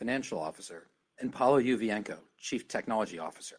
Financial Officer, and Paulo Yuvienko, Chief Technology Officer.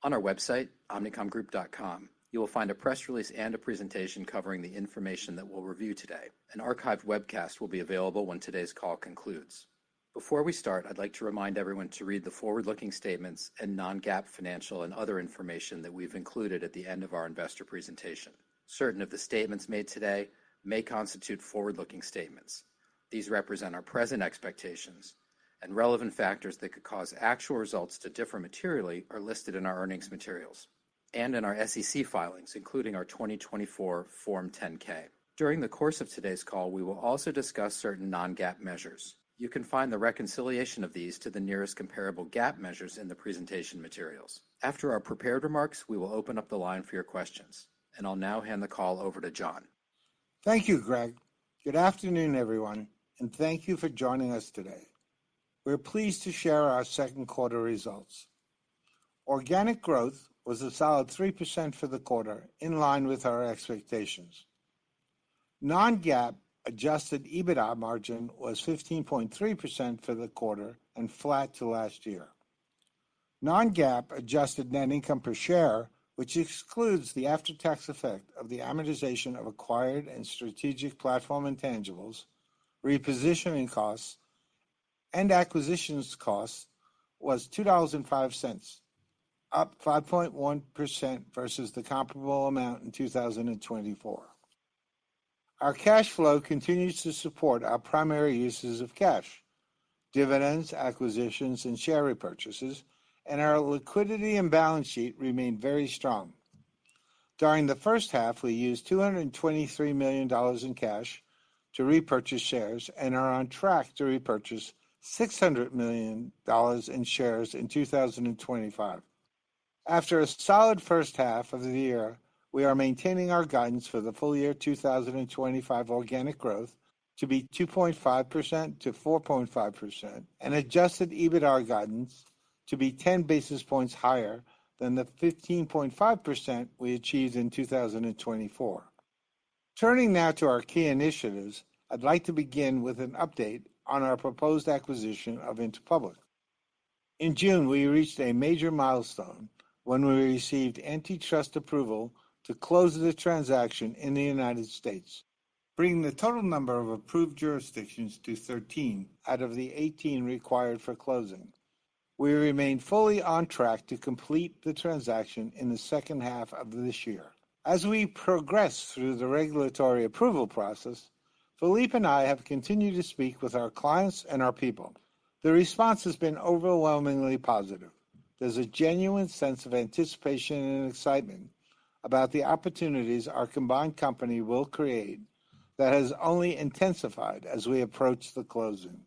On our website, omnicomgroup.com, you will find a press release and a presentation covering the information that we'll review today. An archived webcast will be available when today's call concludes. Before we start, I'd like to remind everyone to read the forward-looking statements and non-GAAP financial and other information that we've included at the end of our investor presentation. Certain of the statements made today may constitute forward-looking statements. These represent our present expectations, and relevant factors that could cause actual results to differ materially are listed in our earnings materials and in our SEC filings, including our 2024 Form 10-K. During the course of today's call, we will also discuss certain non-GAAP measures. You can find the reconciliation of these to the nearest comparable GAAP measures in the presentation materials. After our prepared remarks, we will open up the line for your questions, and I'll now hand the call over to John. Thank you, Greg. Good afternoon, everyone, and thank you for joining us today. We're pleased to share our second quarter results. Organic growth was a solid 3% for the quarter, in line with our expectations. Non-GAAP adjusted EBITDA margin was 15.3% for the quarter and flat to last year. Non-GAAP adjusted net income per share, which excludes the after-tax effect of the amortization of acquired and strategic platform intangibles, repositioning costs, and acquisitions costs, was $2.05, up 5.1% versus the comparable amount in 2024. Our cash flow continues to support our primary uses of cash: dividends, acquisitions, and share repurchases, and our liquidity and balance sheet remain very strong. During the first half, we used $223 million in cash to repurchase shares and are on track to repurchase $600 million in shares in 2025. After a solid first half of the year, we are maintaining our guidance for the full year 2025 organic growth to be 2.5% to 4.5% and adjusted EBITDA guidance to be 10 basis points higher than the 15.5% we achieved in 2024. Turning now to our key initiatives, I'd like to begin with an update on our proposed acquisition of Interpublic. In June, we reached a major milestone when we received antitrust approval to close the transaction in the United States, bringing the total number of approved jurisdictions to 13 out of the 18 required for closing. We remain fully on track to complete the transaction in the second half of this year. As we progress through the regulatory approval process, Philippe and I have continued to speak with our clients and our people. The response has been overwhelmingly positive. There's a genuine sense of anticipation and excitement about the opportunities our combined company will create that has only intensified as we approach the closing.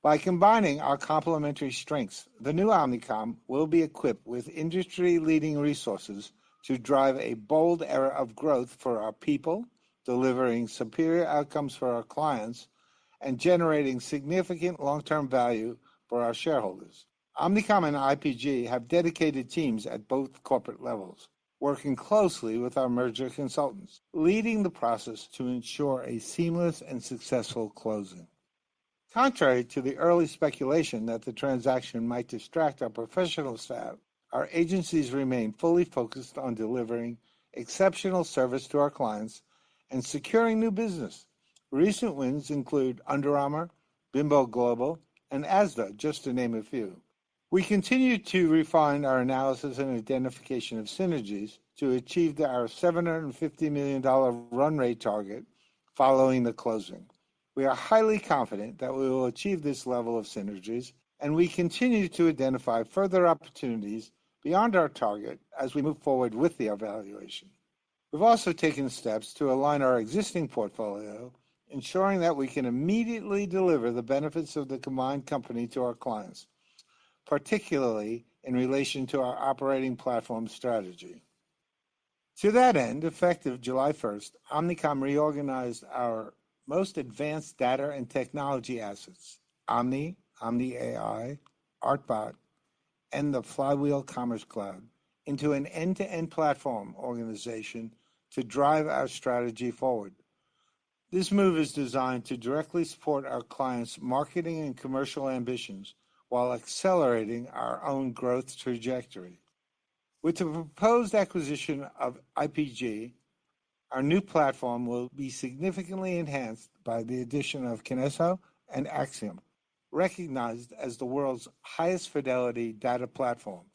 By combining our complementary strengths, the new Omnicom will be equipped with industry-leading resources to drive a bold era of growth for our people, delivering superior outcomes for our clients, and generating significant long-term value for our shareholders. Omnicom and IPG have dedicated teams at both corporate levels, working closely with our merger consultants, leading the process to ensure a seamless and successful closing. Contrary to the early speculation that the transaction might distract our professional staff, our agencies remain fully focused on delivering exceptional service to our clients and securing new business. Recent wins include Under Armour, Bimbo Global, and Asda, just to name a few. We continue to refine our analysis and identification of synergies to achieve our $750 million run rate target following the closing. We are highly confident that we will achieve this level of synergies, and we continue to identify further opportunities beyond our target as we move forward with the evaluation. We've also taken steps to align our existing portfolio, ensuring that we can immediately deliver the benefits of the combined company to our clients, particularly in relation to our operating platform strategy. To that end, effective July 1st, Omnicom reorganized our most advanced data and technology assets, Omni, Omni AI, ArtBot, and the Flywheel Commerce Cloud, into an end-to-end platform organization to drive our strategy forward. This move is designed to directly support our clients' marketing and commercial ambitions while accelerating our own growth trajectory. With the proposed acquisition of IPG, our new platform will be significantly enhanced by the addition of Kinesso and Axiom, recognized as the world's highest fidelity data platform,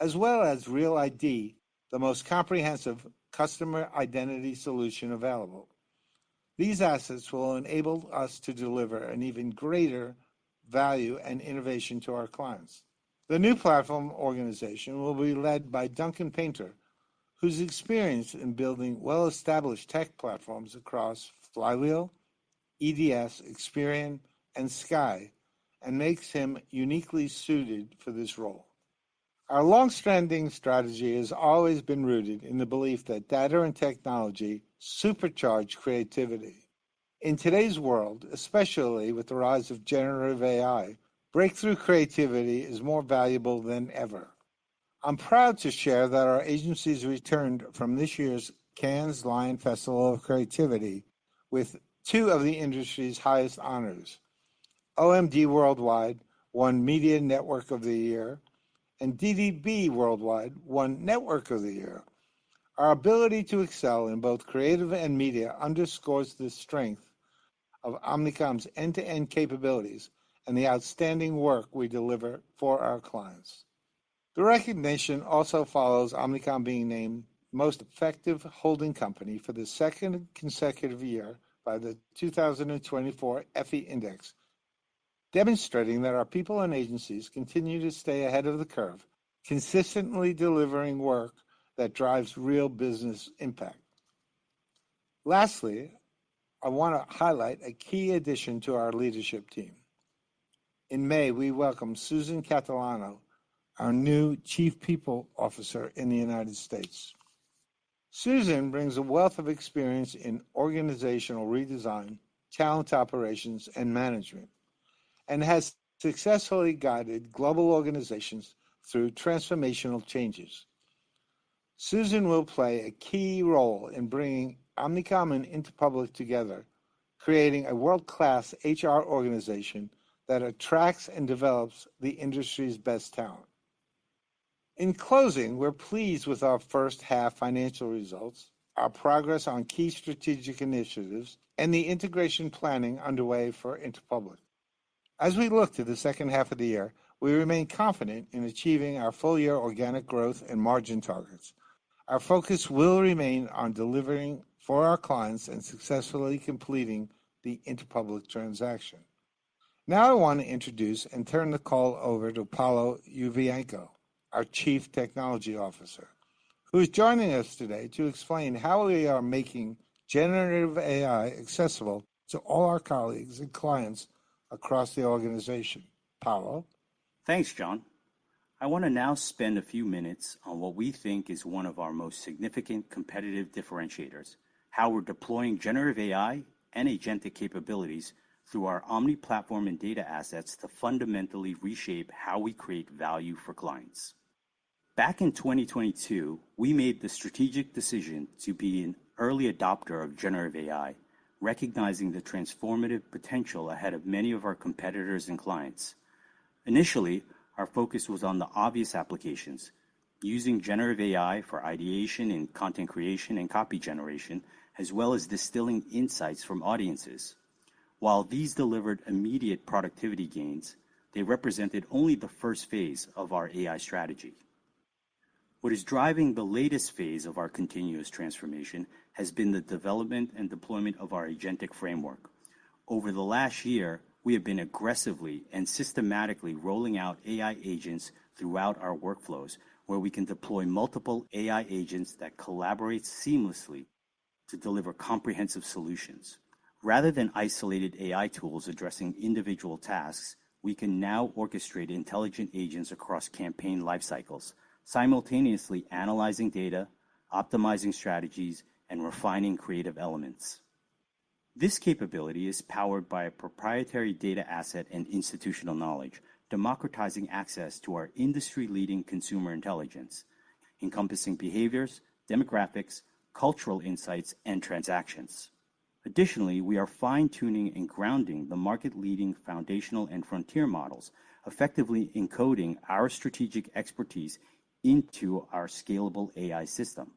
as well as Real ID, the most comprehensive customer identity solution available. These assets will enable us to deliver an even greater value and innovation to our clients. The new platform organization will be led by Duncan Painter, whose experience in building well-established tech platforms across Flywheel, EDS, Experian, and Sky, and makes him uniquely suited for this role. Our long-standing strategy has always been rooted in the belief that data and technology supercharge creativity. In today's world, especially with the rise of generative AI, breakthrough creativity is more valuable than ever. I'm proud to share that our agencies returned from this year's Cannes Lion Festival of Creativity with two of the industry's highest honors. OMD Worldwide won Media Network of the Year, and DDB Worldwide won Network of the Year. Our ability to excel in both creative and media underscores the strength of Omnicom's end-to-end capabilities and the outstanding work we deliver for our clients. The recognition also follows Omnicom being named Most Effective Holding Company for the second consecutive year by the 2024 Effie Index, demonstrating that our people and agencies continue to stay ahead of the curve, consistently delivering work that drives real business impact. Lastly, I want to highlight a key addition to our leadership team. In May, we welcomed Susan Catalano, our new Chief People Officer in the United States. Susan brings a wealth of experience in organizational redesign, talent operations, and management, and has successfully guided global organizations through transformational changes. Susan will play a key role in bringing Omnicom and Interpublic together, creating a world-class HR organization that attracts and develops the industry's best talent. In closing, we're pleased with our first half financial results, our progress on key strategic initiatives, and the integration planning underway for Interpublic. As we look to the second half of the year, we remain confident in achieving our full-year organic growth and margin targets. Our focus will remain on delivering for our clients and successfully completing the Interpublic transaction. Now I want to introduce and turn the call over to Paolo Uvienco, our Chief Technology Officer, who is joining us today to explain how we are making generative AI accessible to all our colleagues and clients across the organization. Paolo? Thanks, John. I want to now spend a few minutes on what we think is one of our most significant competitive differentiators, how we're deploying generative AI and agentic capabilities through our Omni platform and data assets to fundamentally reshape how we create value for clients. Back in 2022, we made the strategic decision to be an early adopter of generative AI, recognizing the transformative potential ahead of many of our competitors and clients. Initially, our focus was on the obvious applications, using generative AI for ideation and content creation and copy generation, as well as distilling insights from audiences. While these delivered immediate productivity gains, they represented only the first phase of our AI strategy. What is driving the latest phase of our continuous transformation has been the development and deployment of our agentic framework. Over the last year, we have been aggressively and systematically rolling out AI agents throughout our workflows, where we can deploy multiple AI agents that collaborate seamlessly to deliver comprehensive solutions. Rather than isolated AI tools addressing individual tasks, we can now orchestrate intelligent agents across campaign lifecycles, simultaneously analyzing data, optimizing strategies, and refining creative elements. This capability is powered by a proprietary data asset and institutional knowledge, democratizing access to our industry-leading consumer intelligence, encompassing behaviors, demographics, cultural insights, and transactions. Additionally, we are fine-tuning and grounding the market-leading foundational and frontier models, effectively encoding our strategic expertise into our scalable AI system.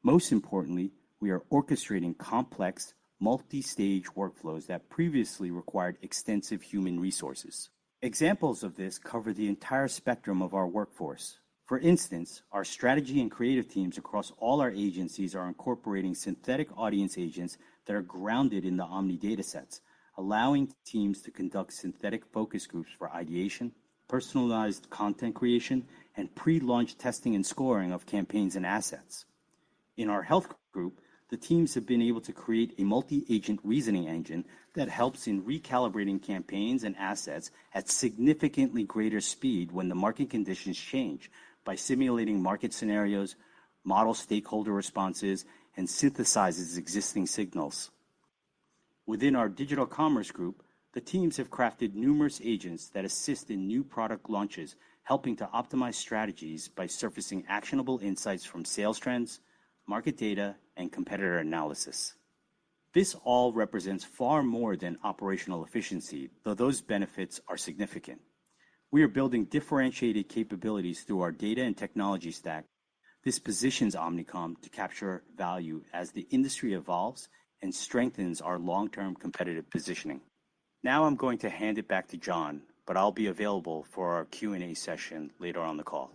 Most importantly, we are orchestrating complex, multi-stage workflows that previously required extensive human resources. Examples of this cover the entire spectrum of our workforce. For instance, our strategy and creative teams across all our agencies are incorporating synthetic audience agents that are grounded in the Omni datasets, allowing teams to conduct synthetic focus groups for ideation, personalized content creation, and pre-launch testing and scoring of campaigns and assets. In our health group, the teams have been able to create a multi-agent reasoning engine that helps in recalibrating campaigns and assets at significantly greater speed when the market conditions change by simulating market scenarios, model stakeholder responses, and synthesizes existing signals. Within our digital commerce group, the teams have crafted numerous agents that assist in new product launches, helping to optimize strategies by surfacing actionable insights from sales trends, market data, and competitor analysis. This all represents far more than operational efficiency, though those benefits are significant. We are building differentiated capabilities through our data and technology stack. This positions Omnicom to capture value as the industry evolves and strengthens our long-term competitive positioning. Now I'm going to hand it back to John, but I'll be available for our Q&A session later on the call.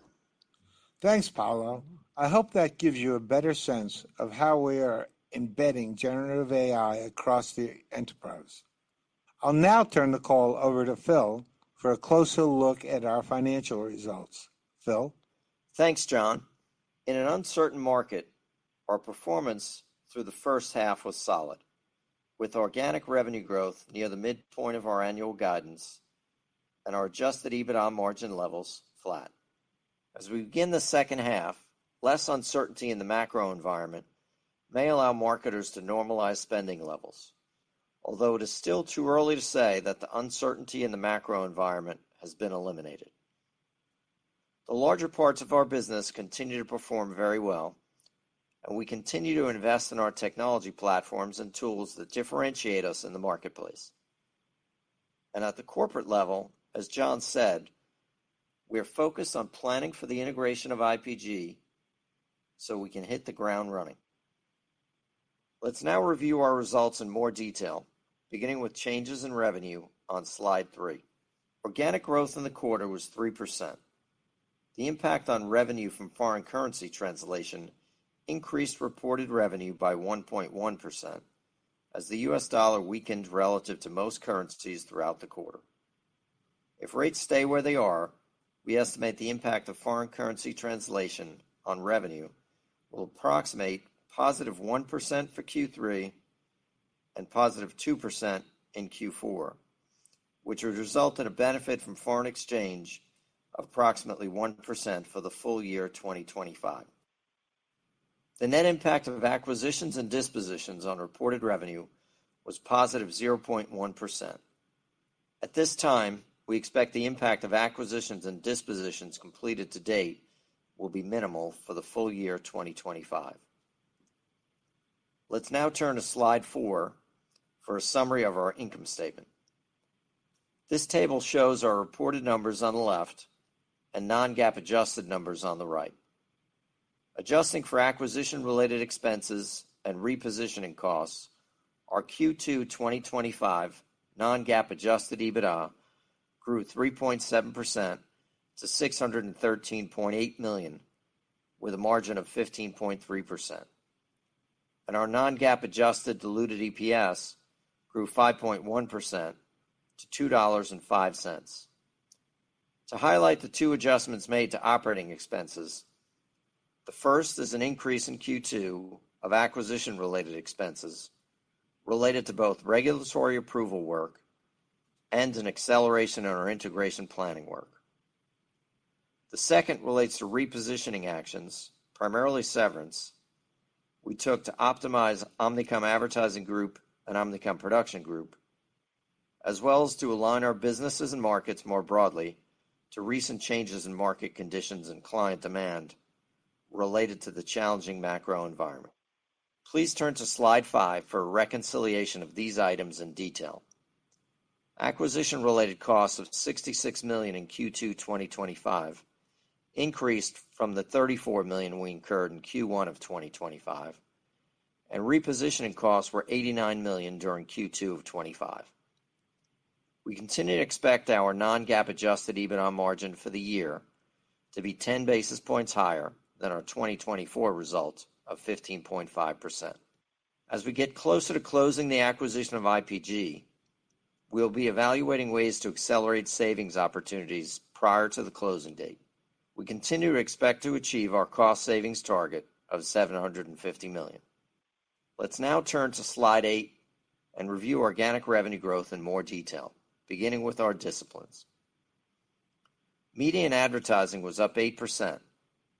Thanks, Paolo. I hope that gives you a better sense of how we are embedding generative AI across the enterprise. I'll now turn the call over to Phil for a closer look at our financial results. Phil? Thanks, John. In an uncertain market, our performance through the first half was solid, with organic revenue growth near the midpoint of our annual guidance and our adjusted EBITDA margin levels flat. As we begin the second half, less uncertainty in the macro environment may allow marketers to normalize spending levels, although it is still too early to say that the uncertainty in the macro environment has been eliminated. The larger parts of our business continue to perform very well, and we continue to invest in our technology platforms and tools that differentiate us in the marketplace. And at the corporate level, as John said, we are focused on planning for the integration of IPG so we can hit the ground running. Let's now review our results in more detail, beginning with changes in revenue on slide 3. Organic growth in the quarter was 3%. The impact on revenue from foreign currency translation increased reported revenue by 1.1%, as the US dollar weakened relative to most currencies throughout the quarter. If rates stay where they are, we estimate the impact of foreign currency translation on revenue will approximate positive 1% for Q3 and positive 2% in Q4, which would result in a benefit from foreign exchange of approximately 1% for the full year 2025. The net impact of acquisitions and dispositions on reported revenue was positive 0.1%. At this time, we expect the impact of acquisitions and dispositions completed to date will be minimal for the full year 2025. Let's now turn to slide 4 for a summary of our income statement. This table shows our reported numbers on the left and non-GAAP adjusted numbers on the right. Adjusting for acquisition-related expenses and repositioning costs, our Q2 2025 non-GAAP adjusted EBITDA grew 3.7% to $613.8 million, with a margin of 15.3%. And our non-GAAP adjusted diluted EPS grew 5.1% to $2.05. To highlight the two adjustments made to operating expenses, the first is an increase in Q2 of acquisition-related expenses related to both regulatory approval work and an acceleration in our integration planning work. The second relates to repositioning actions, primarily severance, we took to optimize Omnicom Advertising Group and Omnicom Production Group, as well as to align our businesses and markets more broadly to recent changes in market conditions and client demand related to the challenging macro environment. Please turn to slide 5 for a reconciliation of these items in detail. Acquisition-related costs of $66 million in Q2 2025 increased from the $34 million we incurred in Q1 of 2025, and repositioning costs were $89 million during Q2 of 2025. We continue to expect our non-GAAP adjusted EBITDA margin for the year to be 10 basis points higher than our 2024 result of 15.5%. As we get closer to closing the acquisition of IPG, we'll be evaluating ways to accelerate savings opportunities prior to the closing date. We continue to expect to achieve our cost savings target of $750 million. Let's now turn to slide 8 and review organic revenue growth in more detail, beginning with our disciplines. Media and advertising was up 8%,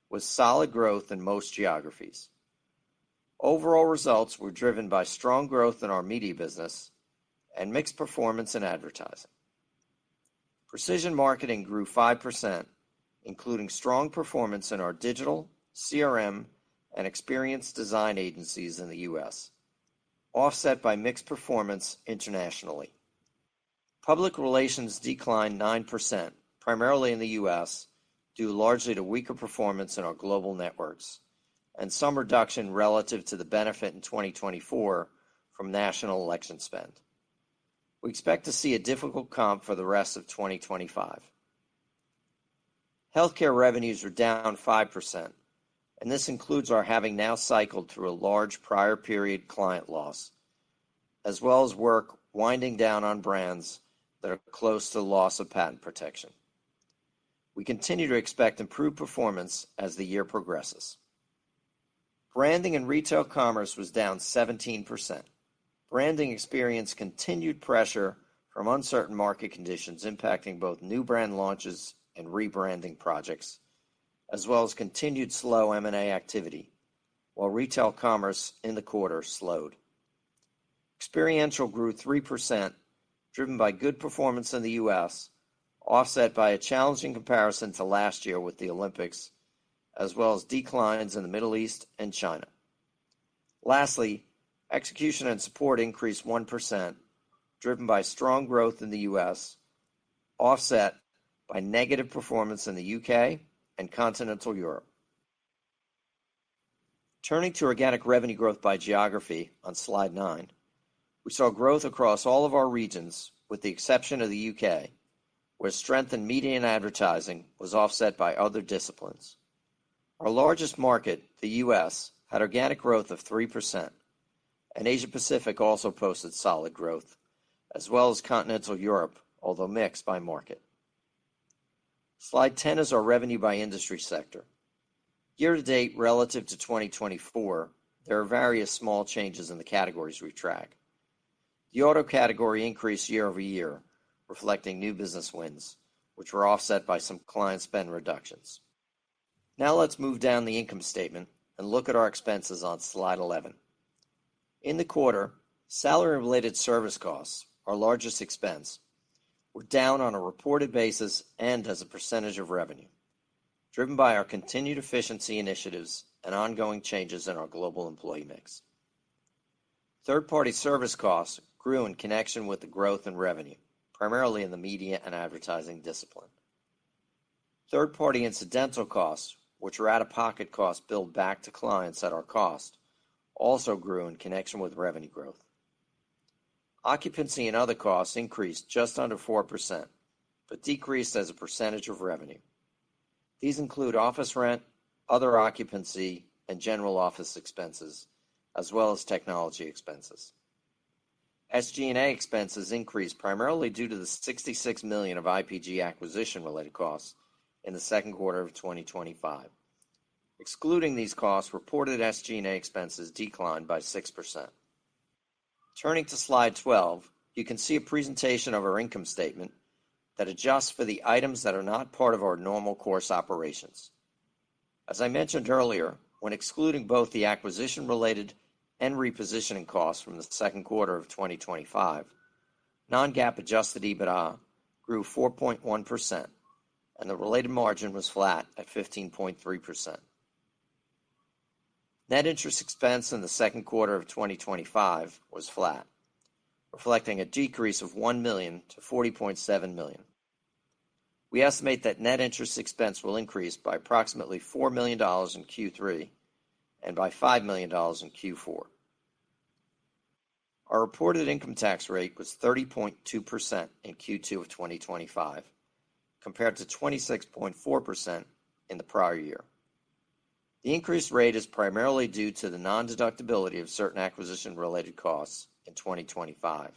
with solid growth in most geographies. Overall results were driven by strong growth in our media business and mixed performance in advertising. Precision marketing grew 5%, including strong performance in our digital, CRM, and experience design agencies in the U.S., offset by mixed performance internationally. Public relations declined 9%, primarily in the U.S., due largely to weaker performance in our global networks and some reduction relative to the benefit in 2024 from national election spend. We expect to see a difficult comp for the rest of 2025. Healthcare revenues were down 5%, and this includes our having now cycled through a large prior period client loss, as well as work winding down on brands that are close to the loss of patent protection. We continue to expect improved performance as the year progresses. Branding and retail commerce was down 17%. Branding experienced continued pressure from uncertain market conditions impacting both new brand launches and rebranding projects, as well as continued slow M&A activity, while retail commerce in the quarter slowed. Experiential grew 3%, driven by good performance in the U.S., offset by a challenging comparison to last year with the Olympics, as well as declines in the Middle East and China. Lastly, execution and support increased 1%, driven by strong growth in the U.S., offset by negative performance in the U.K. and continental Europe. Turning to organic revenue growth by geography on slide 9, we saw growth across all of our regions with the exception of the U.K., where strength in media and advertising was offset by other disciplines. Our largest market, the U.S., had organic growth of 3%, and Asia-Pacific also posted solid growth, as well as continental Europe, although mixed by market. Slide 10 is our revenue by industry sector. Year-to-date relative to 2024, there are various small changes in the categories we track. The auto category increased year over year, reflecting new business wins, which were offset by some client spend reductions. Now let's move down the income statement and look at our expenses on slide 11. In the quarter, salary-related service costs, our largest expense, were down on a reported basis and as a percentage of revenue, driven by our continued efficiency initiatives and ongoing changes in our global employee mix. Third-party service costs grew in connection with the growth in revenue, primarily in the media and advertising discipline. Third-party incidental costs, which are out-of-pocket costs billed back to clients at our cost, also grew in connection with revenue growth. Occupancy and other costs increased just under 4%, but decreased as a percentage of revenue. These include office rent, other occupancy, and general office expenses, as well as technology expenses. SG&A expenses increased primarily due to the $66 million of IPG acquisition-related costs in the second quarter of 2025. Excluding these costs, reported SG&A expenses declined by 6%. Turning to slide 12, you can see a presentation of our income statement that adjusts for the items that are not part of our normal course operations. As I mentioned earlier, when excluding both the acquisition-related and repositioning costs from the second quarter of 2025, non-GAAP adjusted EBITDA grew 4.1%, and the related margin was flat at 15.3%. Net interest expense in the second quarter of 2025 was flat. reflecting a decrease of $1 million to $40.7 million. We estimate that net interest expense will increase by approximately $4 million in Q3 and by $5 million in Q4. Our reported income tax rate was 30.2% in Q2 of 2025, compared to 26.4% in the prior year. The increased rate is primarily due to the non-deductibility of certain acquisition-related costs in 2025.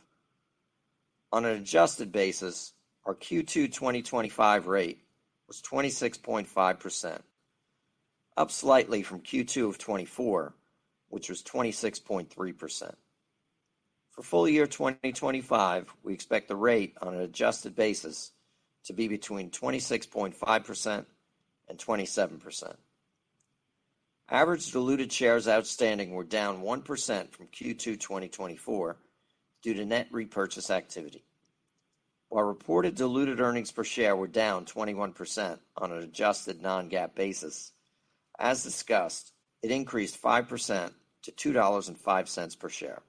On an adjusted basis, our Q2 2025 rate was 26.5%, up slightly from Q2 of 24, which was 26.3%. For full year 2025, we expect the rate on an adjusted basis to be between 26.5% and 27%. Average diluted shares outstanding were down 1% from Q2 2024 due to net repurchase activity. While reported diluted earnings per share were down 21% on an adjusted non-GAAP basis, as discussed, it increased 5% to $2.05 per share.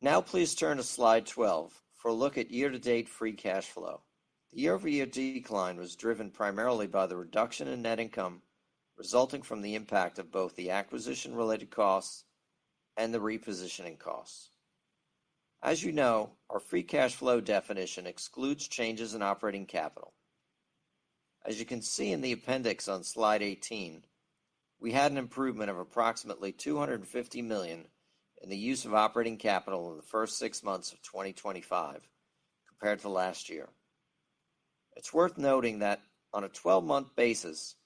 Now please turn to slide 12 for a look at year-to-date free cash flow. The year-over-year decline was driven primarily by the reduction in net income resulting from the impact of both the acquisition-related costs and the repositioning costs. As you know, our free cash flow definition excludes changes in operating capital. As you can see in the appendix on slide 18, we had an improvement of approximately $250 million in the use of operating capital in the first 6 months of 2025 compared to last year. It's worth noting that on a 12-month basis,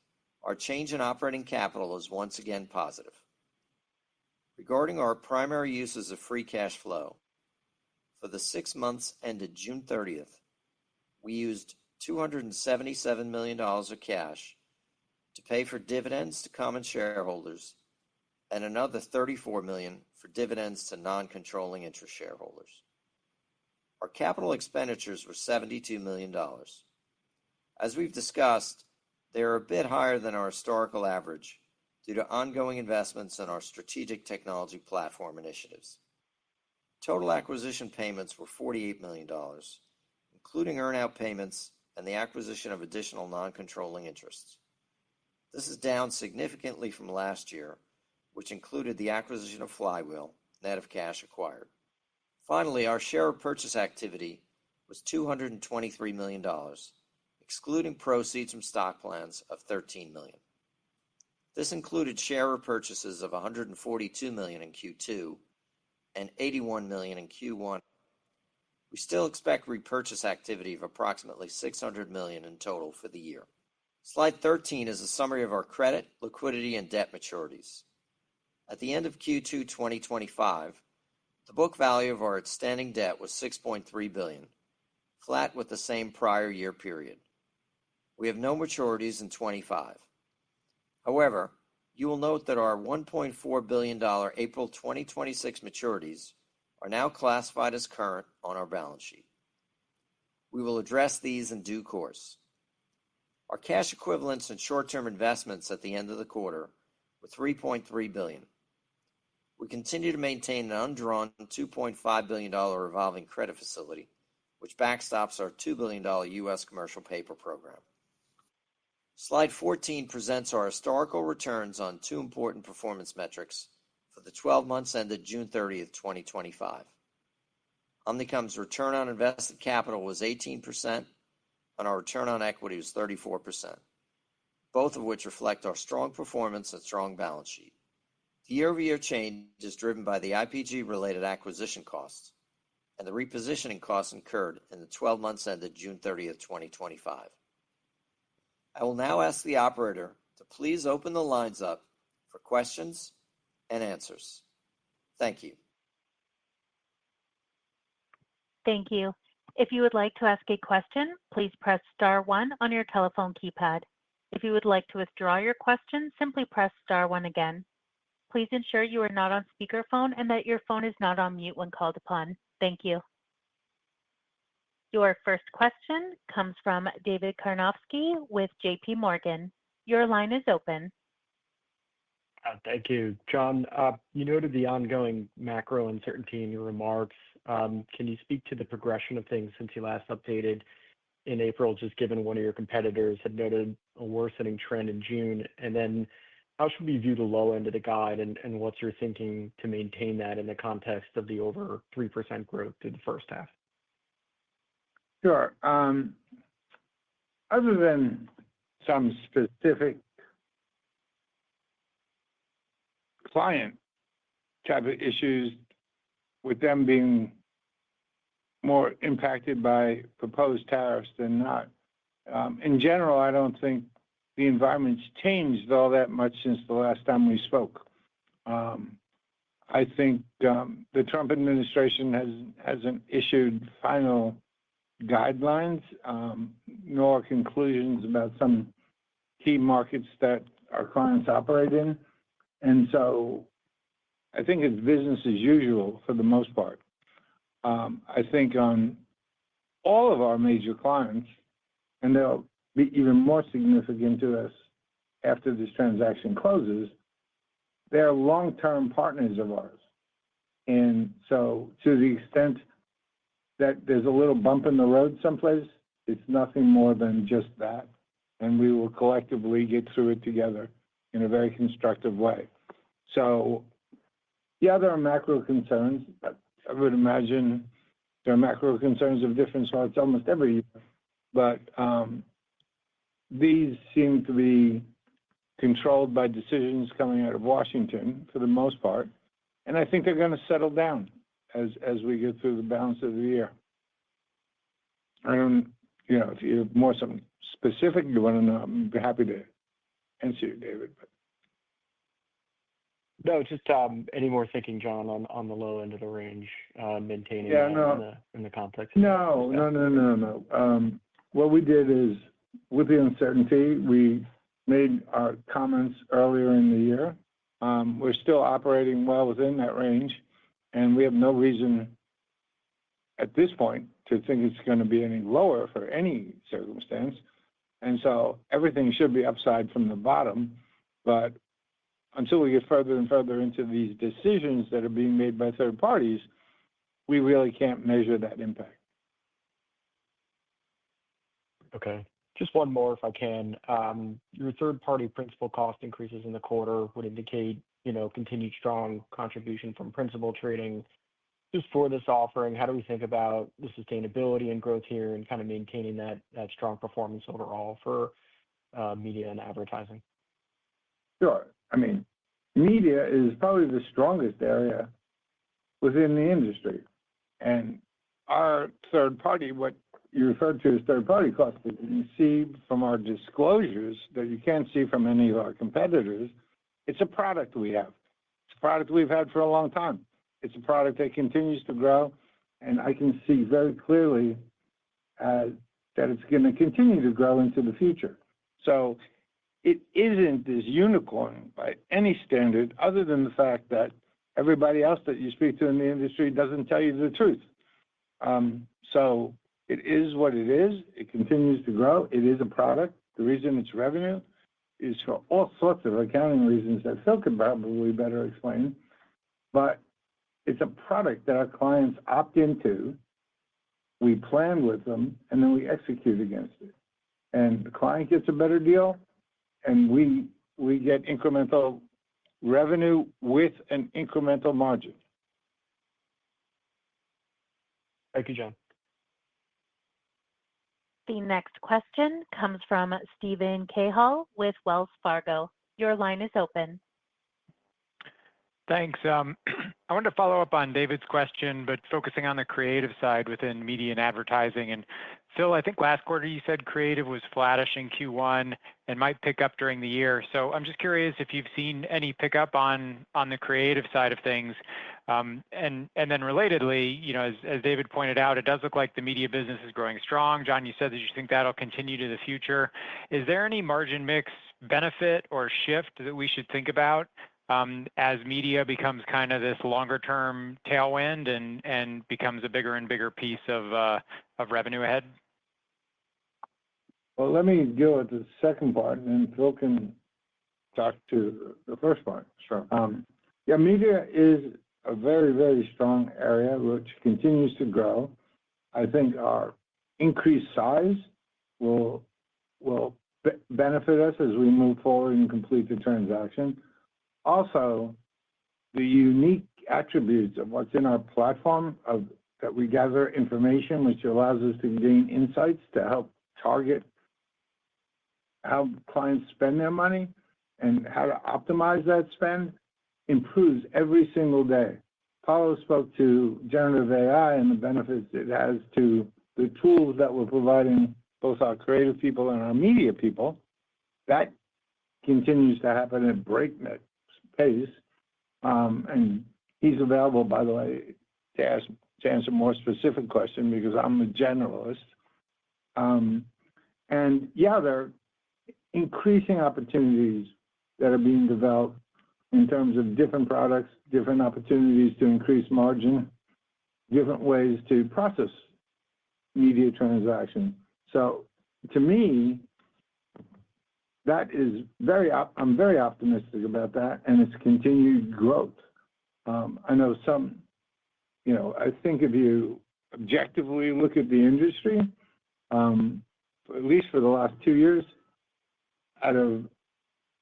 our change in operating capital is once again positive. Regarding our primary uses of free cash flow, for the 6 months ended June 30th, we used $277 million of cash to pay for dividends to common shareholders and another $34 million for dividends to non-controlling interest shareholders. Our capital expenditures were $72 million. As we've discussed, they are a bit higher than our historical average due to ongoing investments in our strategic technology platform initiatives. Total acquisition payments were $48 million, including earn-out payments and the acquisition of additional non-controlling interests. This is down significantly from last year, which included the acquisition of Flywheel, net of cash acquired. Finally, our share repurchase activity was $223 million, excluding proceeds from stock plans of $13 million. This included share repurchases of $142 million in Q2 and $81 million in Q1. We still expect repurchase activity of approximately $600 million in total for the year. Slide 13 is a summary of our credit, liquidity, and debt maturities. At the end of Q2 2025, the book value of our outstanding debt was $6.3 billion, flat with the same prior year period. We have no maturities in 2025. However, you will note that our $1.4 billion April 2026 maturities are now classified as current on our balance sheet. We will address these in due course. Our cash equivalents and short-term investments at the end of the quarter were $3.3 billion. We continue to maintain an undrawn $2.5 billion revolving credit facility, which backstops our $2 billion U.S. commercial paper program. Slide 14 presents our historical returns on two important performance metrics for the 12 months ended June 30th, 2025. Omnicom's return on invested capital was 18%, and our return on equity was 34%, both of which reflect our strong performance and strong balance sheet. The year-over-year change is driven by the IPG-related acquisition costs and the repositioning costs incurred in the 12 months ended June 30th, 2025. I will now ask the operator to please open the lines up for questions and answers. Thank you. Thank you. If you would like to ask a question, please press star one on your telephone keypad. If you would like to withdraw your question, simply press star one again. Please ensure you are not on speakerphone and that your phone is not on mute when called upon. Thank you. Your first question comes from David Karnovsky with JP Morgan. Your line is open. Thank you. John, you noted the ongoing macro uncertainty in your remarks. Can you speak to the progression of things since you last updated in April, just given one of your competitors had noted a worsening trend in June? And then how should we view the low end of the guide, and what's your thinking to maintain that in the context of the over 3% growth through the first half? Sure. Other than some specific client type of issues, with them being more impacted by proposed tariffs than not, in general, I don't think the environment's changed all that much since the last time we spoke. I think the Trump administration hasn't issued final guidelines nor conclusions about some key markets that our clients operate in. And so I think it's business as usual for the most part. I think on all of our major clients, and they'll be even more significant to us after this transaction closes, they're long-term partners of ours. And so to the extent that there's a little bump in the road someplace, it's nothing more than just that. And we will collectively get through it together in a very constructive way. So, yeah, there are macro concerns. I would imagine there are macro concerns of different sorts almost every year. But these seem to be controlled by decisions coming out of Washington for the most part. And I think they're going to settle down as we get through the balance of the year. I don't, if you have more something specific you want to know, I'm happy to answer you, David. But. No, just any more thinking, John, on the low end of the range, maintaining in the context? No. What we did is, with the uncertainty, we made our comments earlier in the year. We're still operating well within that range, and we have no reason at this point to think it's going to be any lower for any circumstance. And so everything should be upside from the bottom. But until we get further and further into these decisions that are being made by third parties, we really can't measure that impact. Okay. Just one more, if I can. Your third-party principal cost increases in the quarter would indicate, continued strong contribution from principal trading. Just for this offering, how do we think about the sustainability and growth here and kind of maintaining that strong performance overall for media and advertising? Sure. I mean, media is probably the strongest area within the industry. And our third party, what you referred to as third-party costs, that you see from our disclosures that you can't see from any of our competitors, it's a product we have. It's a product we've had for a long time. It's a product that continues to grow, and I can see very clearly that it's going to continue to grow into the future. So it isn't this unicorn by any standard, other than the fact that everybody else that you speak to in the industry doesn't tell you the truth. So it is what it is. It continues to grow. It is a product. The reason it's revenue is for all sorts of accounting reasons that Phil could probably better explain. But it's a product that our clients opt into. We plan with them, and then we execute against it. And the client gets a better deal, and we get incremental revenue with an incremental margin. Thank you, John. The next question comes from Steven Cahall with Wells Fargo. Your line is open. Thanks. I wanted to follow up on David's question, but focusing on the creative side within media and advertising. And Phil, I think last quarter you said creative was flattish in Q1 and might pick up during the year. So I'm just curious if you've seen any pickup on the creative side of things. And then relatedly, as David pointed out, it does look like the media business is growing strong. John, you said that you think that'll continue to the future. Is there any margin mix benefit or shift that we should think about as media becomes kind of this longer-term tailwind and becomes a bigger and bigger piece of revenue ahead? Well, let me deal with the second part, and then Phil can talk to the first part. Sure. Yeah, media is a very, very strong area which continues to grow. I think our increased size will benefit us as we move forward and complete the transaction. Also, the unique attributes of what's in our platform that we gather information, which allows us to gain insights to help target how clients spend their money and how to optimize that spend, improves every single day. Paulo spoke to generative AI and the benefits it has to the tools that we're providing both our creative people and our media people. That continues to happen at breakneck pace. And he's available, by the way, to answer more specific questions because I'm a generalist. And yeah, there are increasing opportunities that are being developed in terms of different products, different opportunities to increase margin, different ways to process media transactions. So to me, that is I'm very optimistic about that and its continued growth. I know I think if you objectively look at the industry, at least for the last 2 years, out of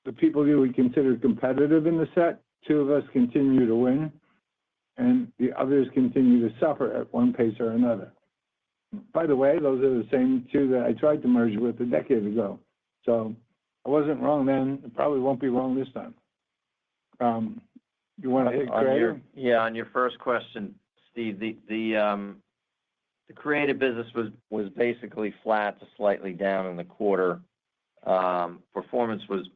the people who we consider competitive in the set, 2 of us continue to win, and the others continue to suffer at one pace or another. By the way, those are the same 2 that I tried to merge with a decade ago. So I wasn't wrong then. It probably won't be wrong this time. You want to hit creative? On your first question, Steve, the creative business was basically flat to slightly down in the quarter. Performance was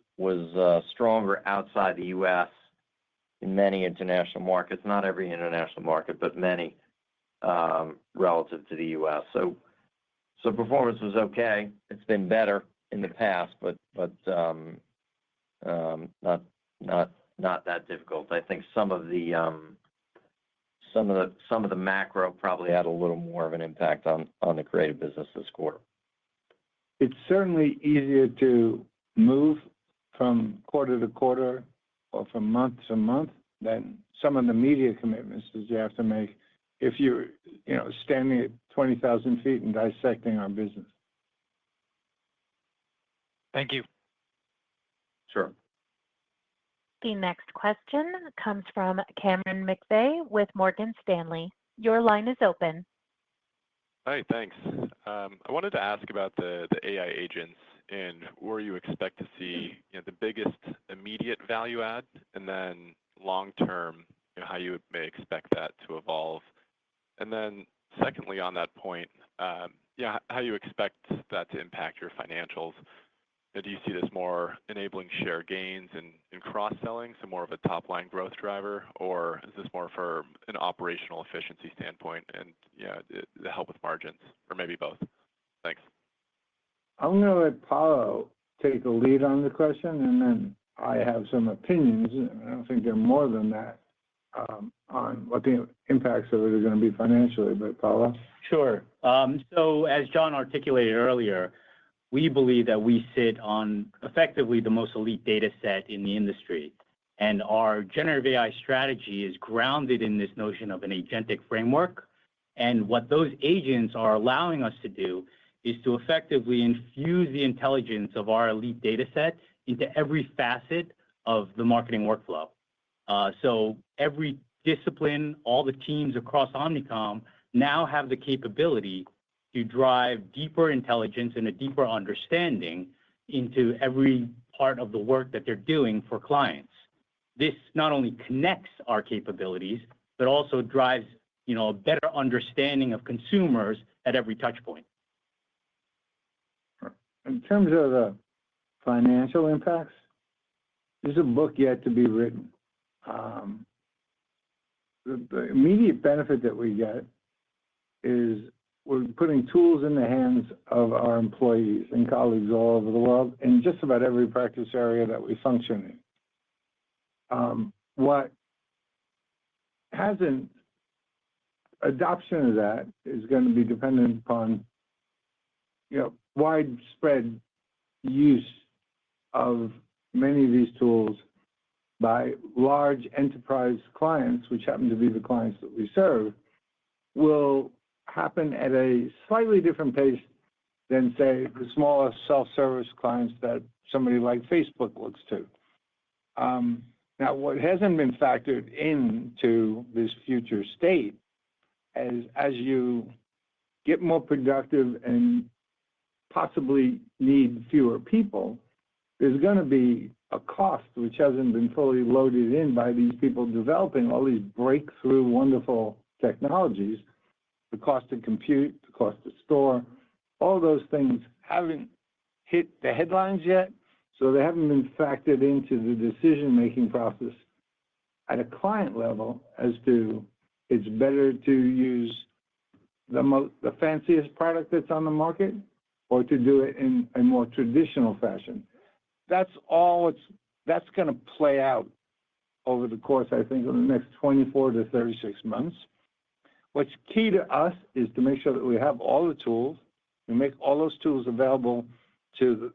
stronger outside the U.S. in many international markets, not every international market, but many relative to the U.S. So performance was okay. It's been better in the past, but not that difficult. I think some of the macro probably had a little more of an impact on the creative business this quarter. It's certainly easier to move from quarter to quarter or from month to month than some of the media commitments that you have to make if you're standing at 20,000 feet and dissecting our business. Thank you. Sure. The next question comes from Cameron McVeigh with Morgan Stanley. Your line is open. Hi, thanks. I wanted to ask about the AI agents and where you expect to see the biggest immediate value add, and then long term, how you may expect that to evolve. And then secondly, on that point, how you expect that to impact your financials. Do you see this more enabling share gains and cross-selling, so more of a top-line growth driver, or is this more for an operational efficiency standpoint and the help with margins, or maybe both? Thanks. I'm going to let Paulo take the lead on the question, and then I have some opinions, and I don't think they're more than that, on what the impacts of it are going to be financially. But Paulo? Sure. So as John articulated earlier, we believe that we sit on effectively the most elite data set in the industry. And our generative AI strategy is grounded in this notion of an agentic framework. And what those agents are allowing us to do is to effectively infuse the intelligence of our elite data set into every facet of the marketing workflow. So every discipline, all the teams across Omnicom now have the capability to drive deeper intelligence and a deeper understanding into every part of the work that they're doing for clients. This not only connects our capabilities, but also drives a better understanding of consumers at every touch point. In terms of the financial impacts, there's a book yet to be written. The immediate benefit that we get is we're putting tools in the hands of our employees and colleagues all over the world in just about every practice area that we function in. What hasn't, adoption of that is going to be dependent upon widespread use of many of these tools by large enterprise clients, which happen to be the clients that we serve, will happen at a slightly different pace than, say, the smaller self-service clients that somebody like Facebook looks to. Now, what hasn't been factored into this future state is as you get more productive and possibly need fewer people, there's going to be a cost which hasn't been fully loaded in by these people developing all these breakthrough, wonderful technologies. The cost to compute, the cost to store, all those things haven't hit the headlines yet, so they haven't been factored into the decision-making process at a client level as to it's better to use the fanciest product that's on the market or to do it in a more traditional fashion. That's going to play out over the course, I think, of the next 24 to 36 months. What's key to us is to make sure that we have all the tools, we make all those tools available to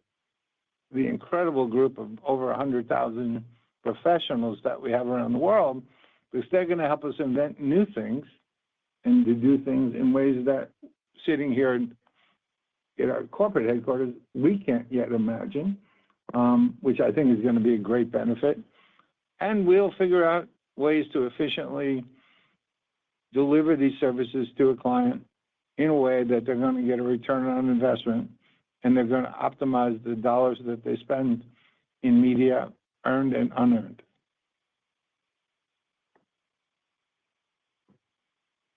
the incredible group of over 100,000 professionals that we have around the world, because they're going to help us invent new things and to do things in ways that sitting here at our corporate headquarters, we can't yet imagine, which I think is going to be a great benefit. And we'll figure out ways to efficiently deliver these services to a client in a way that they're going to get a return on investment and they're going to optimize the dollars that they spend in media, earned and unearned.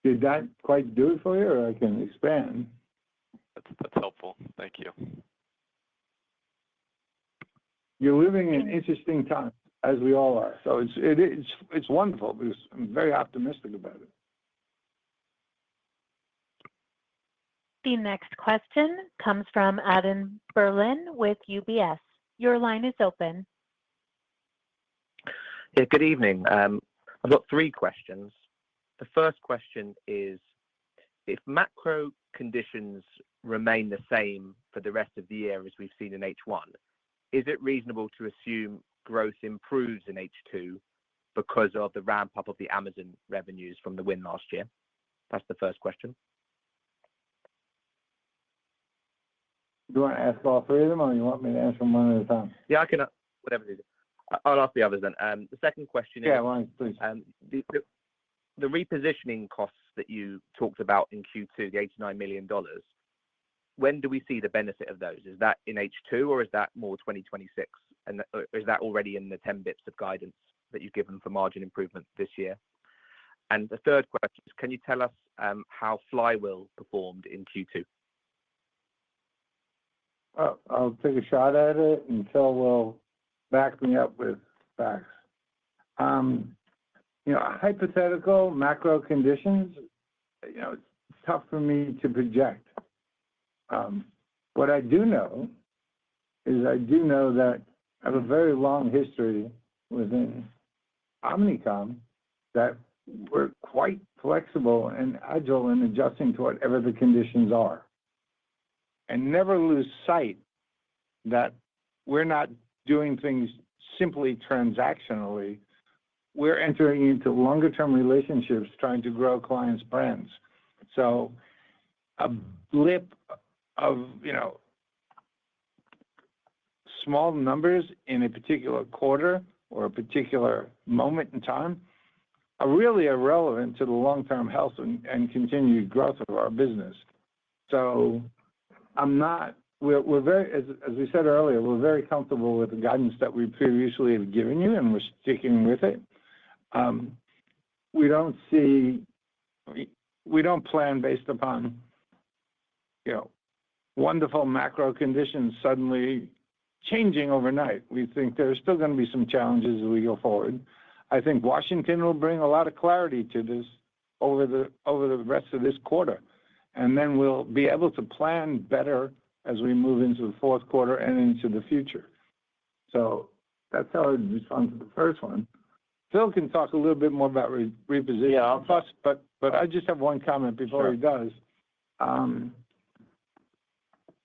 Did that quite do it for you, or I can expand? That's helpful. Thank you. You're living in interesting times, as we all are. So it's wonderful because I'm very optimistic about it. The next question comes from Adam Berlin with UBS. Your line is open. Yeah, good evening. I've got three questions. The first question is, if macro conditions remain the same for the rest of the year as we've seen in H1, is it reasonable to assume growth improves in H2 because of the ramp up of the Amazon revenues from the win last year? That's the first question. Do you want to ask all three of them, or you want me to answer them one at a time? Yeah, I can, whatever it is. I'll ask the others then. The second question is, please. The repositioning costs that you talked about in Q2, the $89 million, when do we see the benefit of those? Is that in H2 or is that more 2026? And is that already in the 10 bits of guidance that you've given for margin improvement this year? And the third question is, can you tell us how Flywheel performed in Q2? I'll take a shot at it, and Phil will back me up with facts. Hypothetical macro conditions, it's tough for me to project. What I do know is that I have a very long history within Omnicom that we're quite flexible and agile in adjusting to whatever the conditions are. And never lose sight that we're not doing things simply transactionally. We're entering into longer-term relationships, trying to grow clients' brands. So a blip of, small numbers in a particular quarter or a particular moment in time are really irrelevant to the long-term health and continued growth of our business. So we're very, as we said earlier, we're very comfortable with the guidance that we previously have given you, and we're sticking with it. We don't plan based upon, wonderful macro conditions suddenly changing overnight. We think there's still going to be some challenges as we go forward. I think Washington will bring a lot of clarity to this over the rest of this quarter. And then we'll be able to plan better as we move into the fourth quarter and into the future. So that's how I'd respond to the first one. Phil can talk a little bit more about repositioning. Yeah, but I just have one comment before he does.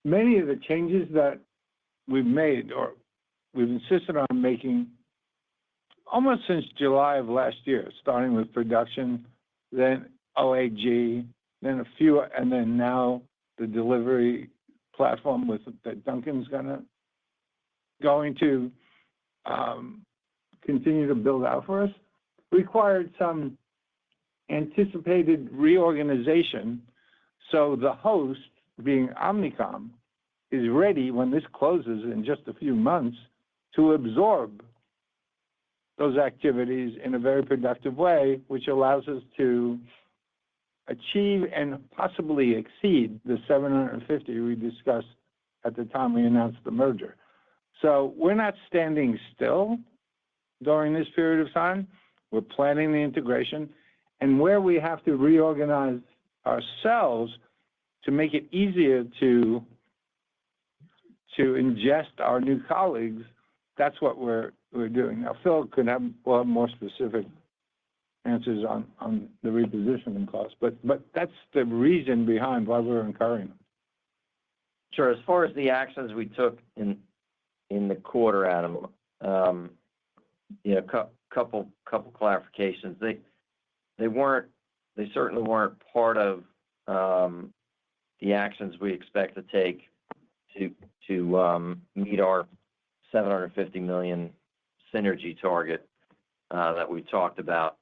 Many of the changes that we've made or we've insisted on making almost since July of last year, starting with production, then OAG, then a few, and then now the delivery platform that Duncan's going to continue to build out for us, required some anticipated reorganization. So the host, being Omnicom, is ready when this closes in just a few months to absorb those activities in a very productive way, which allows us to achieve and possibly exceed the 750 we discussed at the time we announced the merger. So we're not standing still during this period of time. We're planning the integration, and where we have to reorganize ourselves to make it easier to ingest our new colleagues, that's what we're doing. Now, Phil will have more specific answers on the repositioning costs, but that's the reason behind why we're incurring them. Sure. As far as the actions we took in the quarter, Adam, couple clarifications. They certainly weren't part of the actions we expect to take to meet our $750 million synergy target that we talked about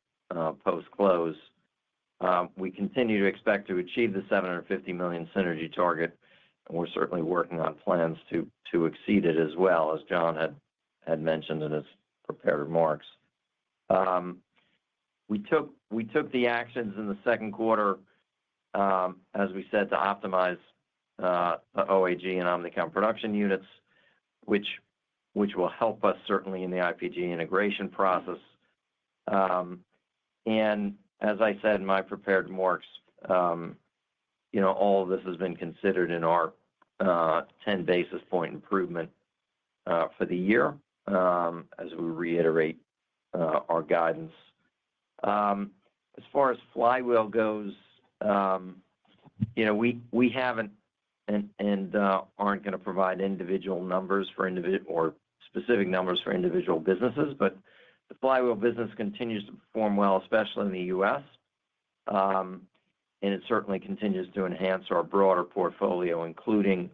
post-close. We continue to expect to achieve the $750 million synergy target, and we're certainly working on plans to exceed it as well, as John had mentioned in his prepared remarks. We took the actions in the second quarter, as we said, to optimize the OAG and Omnicom production units, which will help us certainly in the IPG integration process. And as I said in my prepared remarks, all of this has been considered in our 10 basis point improvement for the year, as we reiterate our guidance. As far as Flywheel goes, we haven't and aren't going to provide individual numbers for or specific numbers for individual businesses, but the Flywheel business continues to perform well, especially in the U.S., and it certainly continues to enhance our broader portfolio, including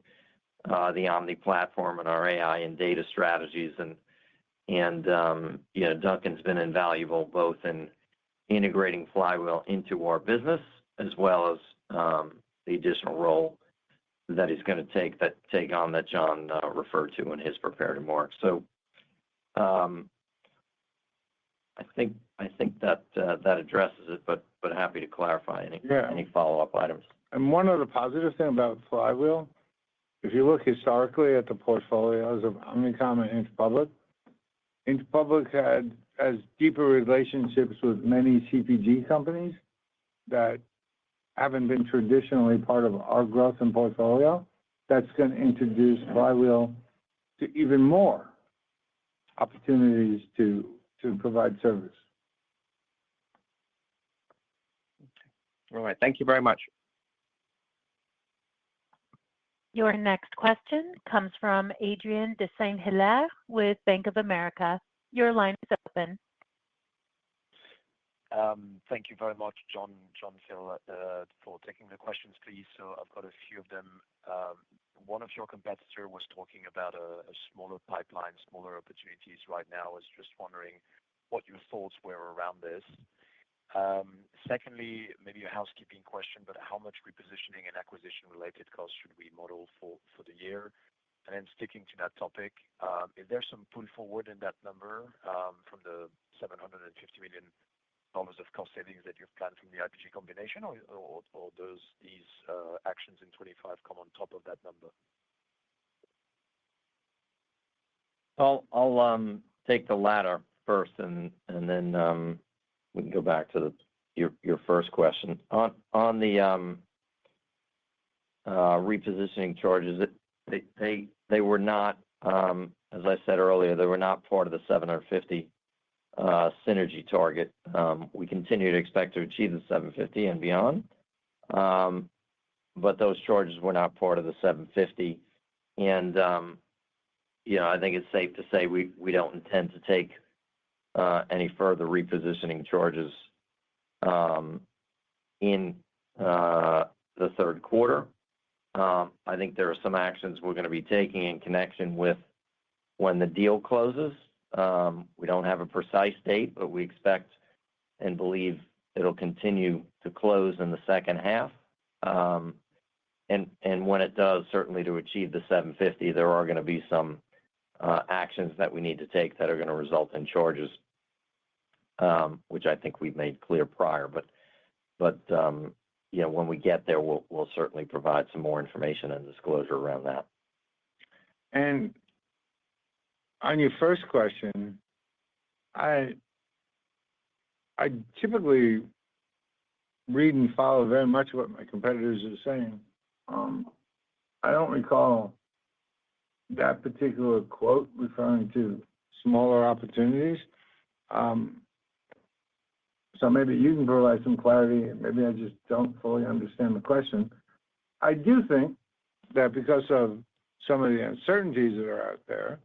the Omni platform and our AI and data strategies. And Duncan's been invaluable both in integrating Flywheel into our business as well as the additional role that he's going to take on that John referred to in his prepared remarks. So I think that addresses it, but happy to clarify any follow-up items. And one other positive thing about Flywheel, if you look historically at the portfolios of Omnicom and Interpublic has deeper relationships with many CPG companies that haven't been traditionally part of our growth and portfolio. That's going to introduce Flywheel to even more opportunities to provide service. All right. Thank you very much. Your next question comes from Adrien de Saint Hilaire with Bank of America. Your line is open. Thank you very much, John, Phil, for taking the questions, please. So I've got a few of them. One of your competitors was talking about a smaller pipeline, smaller opportunities right now. I was just wondering what your thoughts were around this. Secondly, maybe a housekeeping question, but how much repositioning and acquisition-related costs should we model for the year? And then sticking to that topic, is there some pull forward in that number from the $750 million of cost savings that you've planned from the IPG combination, or these actions in 25 come on top of that number? I'll take the latter first, and then we can go back to your first question. On the repositioning charges, they were not, as I said earlier, they were not part of the 750 synergy target. We continue to expect to achieve the 750 and beyond, but those charges were not part of the 750. And I think it's safe to say we don't intend to take any further repositioning charges in the third quarter. I think there are some actions we're going to be taking in connection with when the deal closes. We don't have a precise date, but we expect and believe it'll continue to close in the second half. And when it does, certainly to achieve the 750, there are going to be some actions that we need to take that are going to result in charges, which I think we've made clear prior. But when we get there, we'll certainly provide some more information and disclosure around that. And on your first question, I typically read and follow very much what my competitors are saying. I don't recall that particular quote referring to smaller opportunities. So maybe you can provide some clarity. Maybe I just don't fully understand the question. I do think that because of some of the uncertainties that are out there,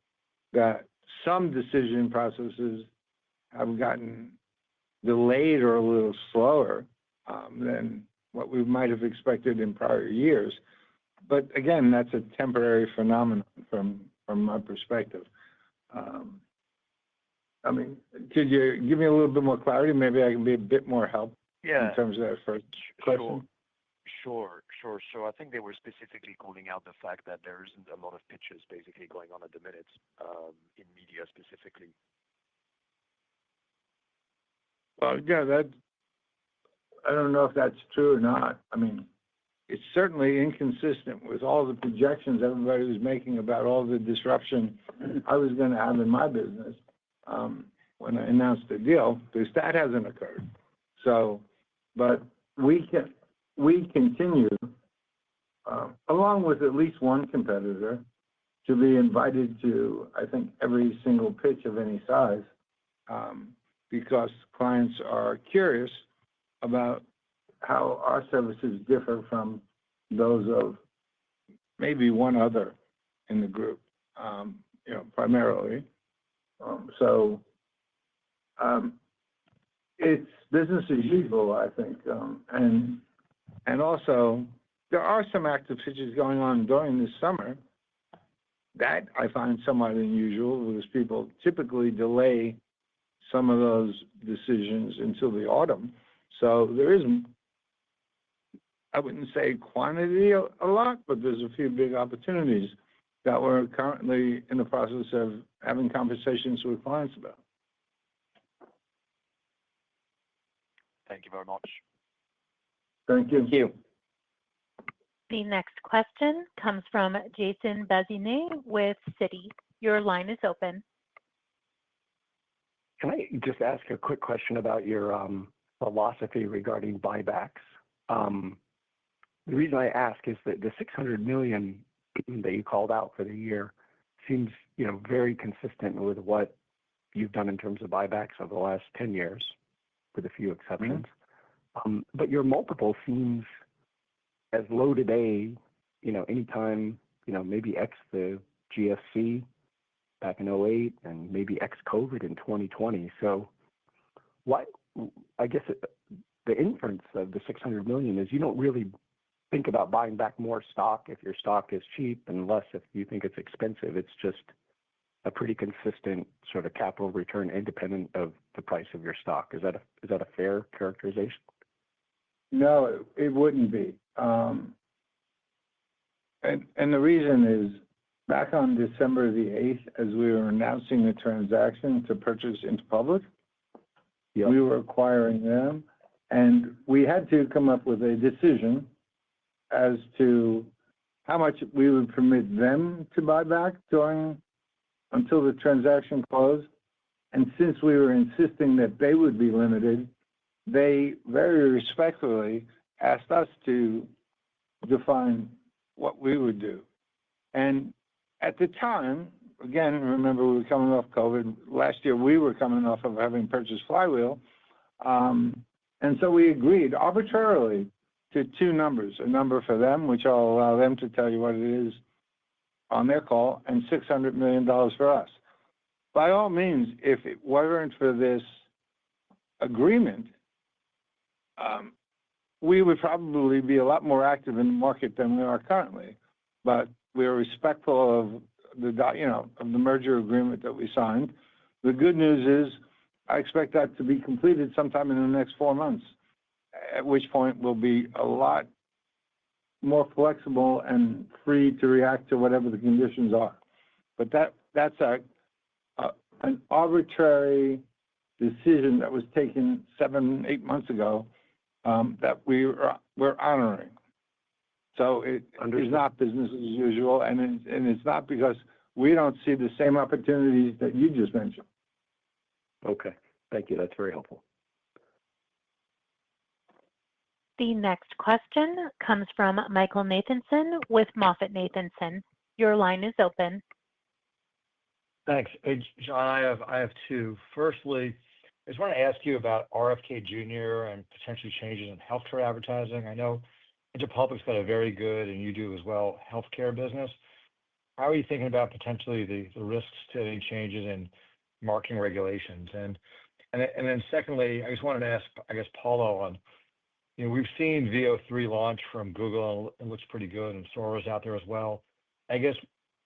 that some decision processes have gotten delayed or a little slower than what we might have expected in prior years. But again, that's a temporary phenomenon from my perspective. I mean, could you give me a little bit more clarity? Maybe I can be a bit more help in terms of that first question. Sure. So I think they were specifically calling out the fact that there isn't a lot of pitches basically going on at the minute in media specifically. Well, yeah, I don't know if that's true or not. I mean, it's certainly inconsistent with all the projections everybody was making about all the disruption I was going to have in my business when I announced the deal, because that hasn't occurred. So, but we continue, along with at least one competitor, to be invited to, I think, every single pitch of any size, because clients are curious about how our services differ from those of maybe one other in the group, primarily. So it's business as usual, I think. And also, there are some active pitches going on during this summer that I find somewhat unusual, because people typically delay some of those decisions until the autumn. So there is, I wouldn't say quantity a lot, but there's a few big opportunities that we're currently in the process of having conversations with clients about. Thank you very much. Thank you. Thank you. The next question comes from Jason Bazinet with Citi. Your line is open. Can I just ask a quick question about your philosophy regarding buybacks? The reason I ask is that the $600 million that you called out for the year seems, very consistent with what you've done in terms of buybacks over the last 10 years, with a few exceptions. But your multiple seems as low today, anytime, maybe X the GFC back in 2008 and maybe ex-COVID in 2020. So I guess the inference of the $600 million is you don't really think about buying back more stock if your stock is cheap, and less if you think it's expensive. It's just a pretty consistent sort of capital return independent of the price of your stock. Is that a fair characterization? No, it wouldn't be. And the reason is, back on December the 8th, as we were announcing the transaction to purchase into public, we were acquiring them, and we had to come up with a decision as to how much we would permit them to buy back until the transaction closed. And since we were insisting that they would be limited, they very respectfully asked us to define what we would do. And at the time, again, remember, we were coming off COVID. Last year, we were coming off of having purchased Flywheel. And so we agreed arbitrarily to two numbers, a number for them, which I'll allow them to tell you what it is on their call, and $600 million for us. by all means, if it weren't for this agreement, we would probably be a lot more active in the market than we are currently. But we are respectful of of the merger agreement that we signed. The good news is I expect that to be completed sometime in the next 4 months, at which point we'll be a lot more flexible and free to react to whatever the conditions are. But that's an arbitrary decision that was taken 7-8 months ago that we're honoring. So it is not business as usual, and it's not because we don't see the same opportunities that you just mentioned. Okay, thank you. That's very helpful. The next question comes from Michael Nathanson with MoffettNathanson. Your line is open. Thanks. Hey, John, I have two. Firstly, I just want to ask you about RFK Jr. and potentially changes in healthcare advertising. I know Interpublic's got a very good, and you do as well, healthcare business. How are you thinking about potentially the risks to any changes in marketing regulations? And then secondly, I just wanted to ask, I guess, Paulo on, we've seen VO3 launch from Google, and it looks pretty good, and Sora's out there as well. I guess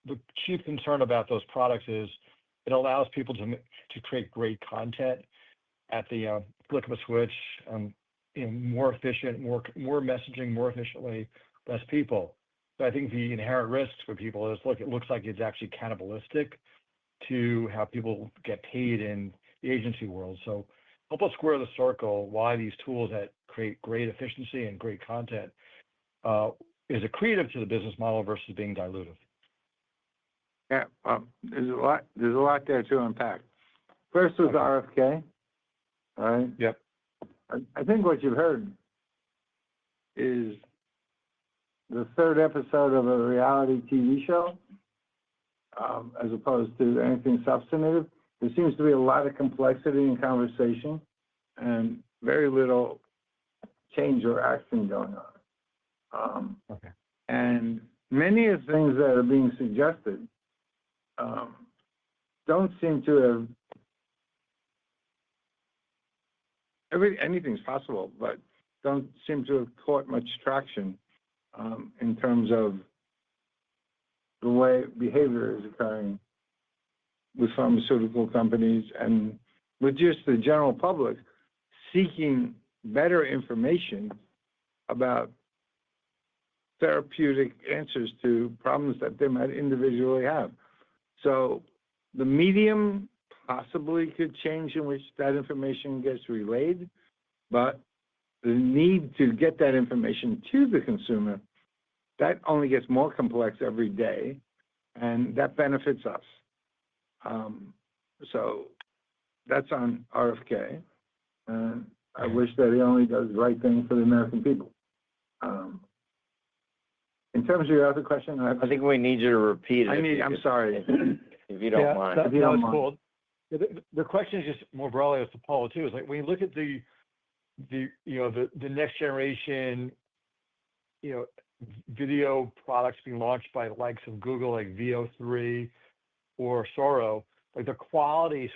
the chief concern about those products is it allows people to create great content at the flick of a switch, more efficient, more messaging, more efficiently, less people. So I think the inherent risks for people is, look, it looks like it's actually cannibalistic to how people get paid in the agency world. So help us square the circle why these tools that create great efficiency and great content is accretive to the business model versus being dilutive. Yeah, there's a lot there to unpack. First was RFK, right? Yep. I think what you've heard is the third episode of a reality TV show, as opposed to anything substantive. There seems to be a lot of complexity in conversation and very little change or action going on. And many of the things that are being suggested don't seem to have anything's possible, but don't seem to have caught much traction in terms of the way behavior is occurring with pharmaceutical companies and with just the general public seeking better information about therapeutic answers to problems that they might individually have. So the medium possibly could change in which that information gets relayed, but the need to get that information to the consumer, that only gets more complex every day, and that benefits us. So that's on RFK. I wish that he only does the right thing for the American people. In terms of your other question, I think we need you to repeat it. I'm sorry. If you don't mind. That was cool. The question is just more broadly as to Paulo too. Is like when you look at the next generation, video products being launched by the likes of Google, like VO3 or Sora, like the quality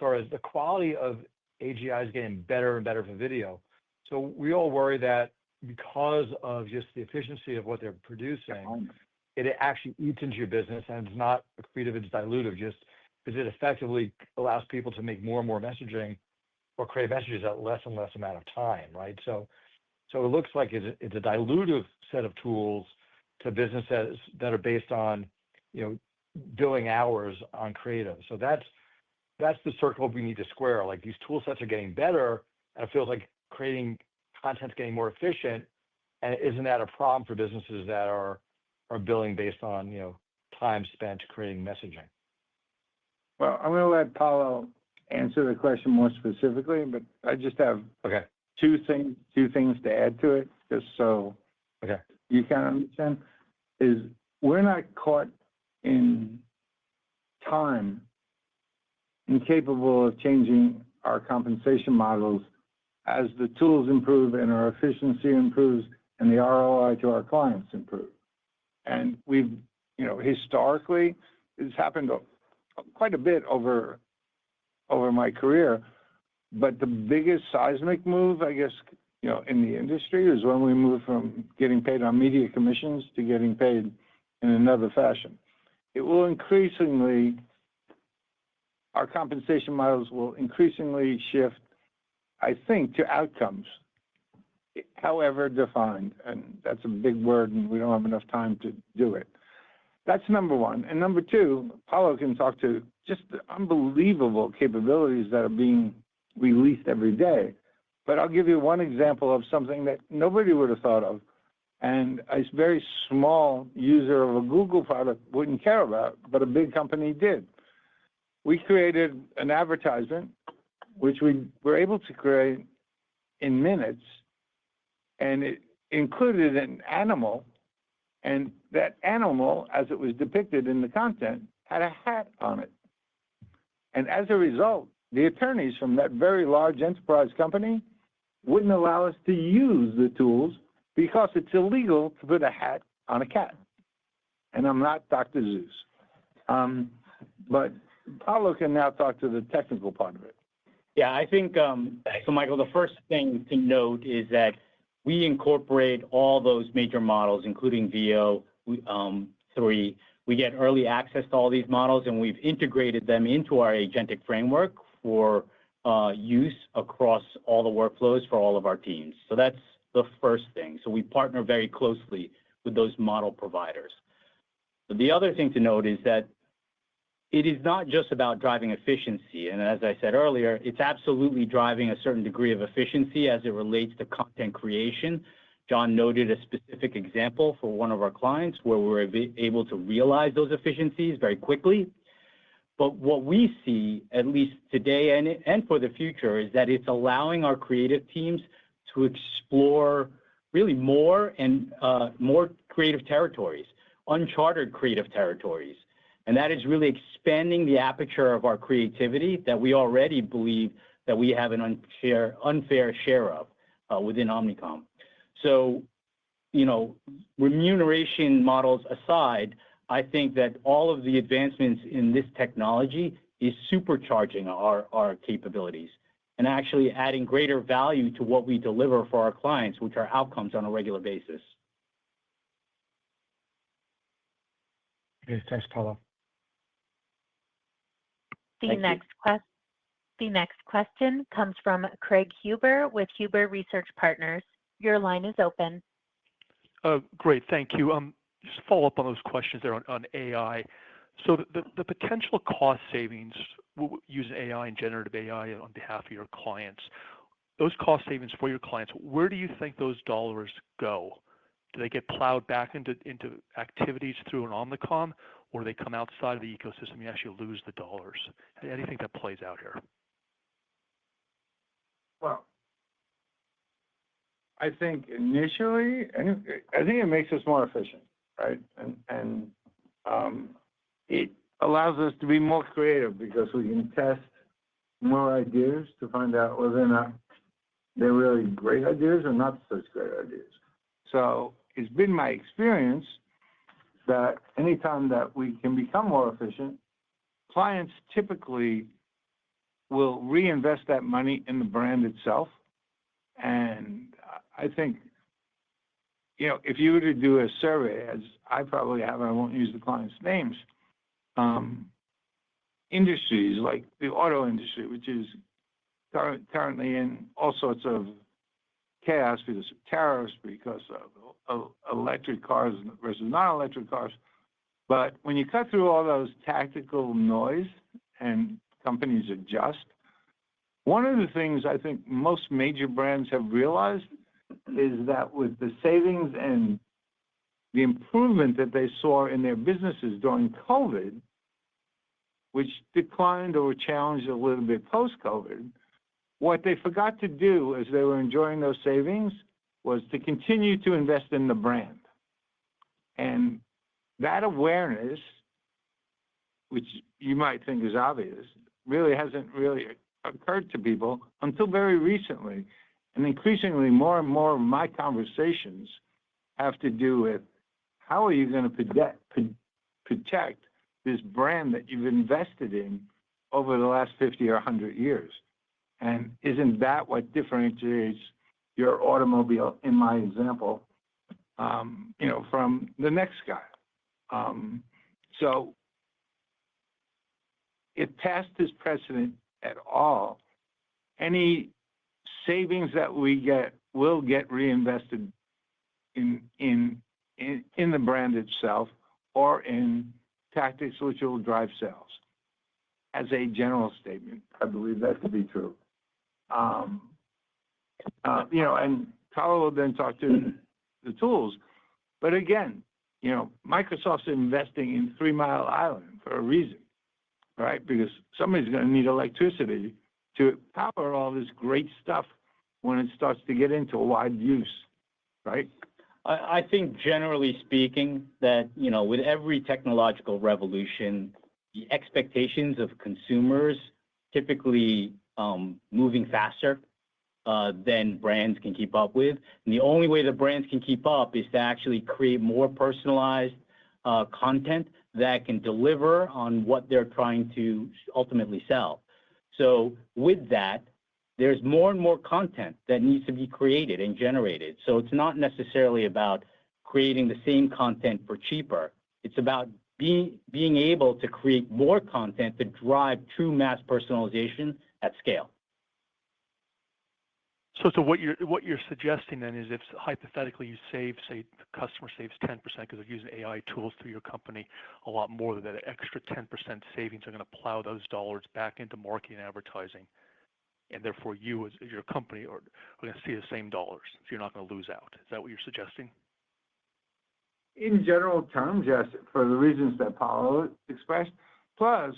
of AGI is getting better and better for video. So we all worry that because of just the efficiency of what they're producing, it actually eats into your business and it's not accretive, it's dilutive, just because it effectively allows people to make more and more messaging or create messages at less and less amount of time, right? So it looks like it's a dilutive set of tools to businesses that are based on, billing hours on creative. So that's the circle we need to square. Like these tool sets are getting better, and it feels like creating content's getting more efficient. And isn't that a problem for businesses that are billing based on time spent creating messaging? Well, I'm going to let Paulo answer the question more specifically, but I just have two things to add to it, just so you can understand. Is we're not caught in time incapable of changing our compensation models as the tools improve and our efficiency improves and the ROI to our clients improve. And we've, historically, it's happened quite a bit over over my career. But the biggest seismic move, I guess, in the industry is when we move from getting paid on media commissions to getting paid in another fashion. It will increasingly, our compensation models will increasingly shift, I think, to outcomes, however defined. And that's a big word, and we don't have enough time to do it. That's number one. And number two, Paulo can talk to just the unbelievable capabilities that are being released every day. But I'll give you one example of something that nobody would have thought of, and a very small user of a Google product wouldn't care about, but a big company did. We created an advertisement, which we were able to create in minutes, and it included an animal, and that animal, as it was depicted in the content, had a hat on it. And as a result, the attorneys from that very large enterprise company wouldn't allow us to use the tools because it's illegal to put a hat on a cat. And I'm not Dr. Zeus. But Paulo can now talk to the technical part of it. Yeah, I think, so Michael, the first thing to note is that we incorporate all those major models, including VO3. We get early access to all these models, and we've integrated them into our agentic framework for use across all the workflows for all of our teams. So that's the first thing. So we partner very closely with those model providers. But the other thing to note is that it is not just about driving efficiency. And as I said earlier, it's absolutely driving a certain degree of efficiency as it relates to content creation. John noted a specific example for one of our clients where we were able to realize those efficiencies very quickly. But what we see, at least today and for the future, is that it's allowing our creative teams to explore really more and more creative territories, uncharted creative territories. And that is really expanding the aperture of our creativity that we already believe that we have an unfair share of within Omnicom. So, remuneration models aside, I think that all of the advancements in this technology is supercharging our capabilities and actually adding greater value to what we deliver for our clients, which are outcomes on a regular basis. Okay, thanks, Paulo. The next question comes from Craig Huber with Huber Research Partners. Your line is open. Great, thank you. Just follow up on those questions there on AI. So the potential cost savings using AI and generative AI on behalf of your clients, those cost savings for your clients, where do you think those dollars go? Do they get plowed back into activities through an Omnicom, or do they come outside of the ecosystem and you actually lose the dollars? How do you think that plays out here? Well, I think initially, I think it makes us more efficient, right? And it allows us to be more creative because we can test more ideas to find out whether or not they're really great ideas or not such great ideas. So it's been my experience that anytime that we can become more efficient, clients typically will reinvest that money in the brand itself. And I think, if you were to do a survey, as I probably have, I won't use the clients' names, industries like the auto industry, which is currently in all sorts of chaos because of tariffs, because of electric cars versus non-electric cars. But when you cut through all those tactical noise and companies adjust, one of the things I think most major brands have realized is that with the savings and the improvement that they saw in their businesses during COVID, which declined or were challenged a little bit post-COVID, what they forgot to do as they were enjoying those savings was to continue to invest in the brand. And that awareness, which you might think is obvious, really hasn't really occurred to people until very recently. And increasingly, more and more of my conversations have to do with how are you going to protect this brand that you've invested in over the last 50 or 100 years. And isn't that what differentiates your automobile, in my example, from the next guy? So if past is precedent at all, any savings that we get will get reinvested in the brand itself or in tactics which will drive sales. As a general statement, I believe that to be true. And Carl will then talk to the tools. But again, Microsoft's investing in 3 Mile Island for a reason, right? Because somebody's going to need electricity to power all this great stuff when it starts to get into wide use, right? I think generally speaking that, with every technological revolution, the expectations of consumers typically moving faster than brands can keep up with. And the only way the brands can keep up is to actually create more personalized content that can deliver on what they're trying to ultimately sell. So with that, there's more and more content that needs to be created and generated. So it's not necessarily about creating the same content for cheaper. It's about being able to create more content to drive true mass personalization at scale. So what you're suggesting then is if hypothetically you save, say the customer saves 10% because they're using AI tools through your company, a lot more than that extra 10% savings are going to plow those dollars back into marketing and advertising. And therefore you as your company are going to see the same dollars. So you're not going to lose out. Is that what you're suggesting? In general terms, yes, for the reasons that Paulo expressed. Plus,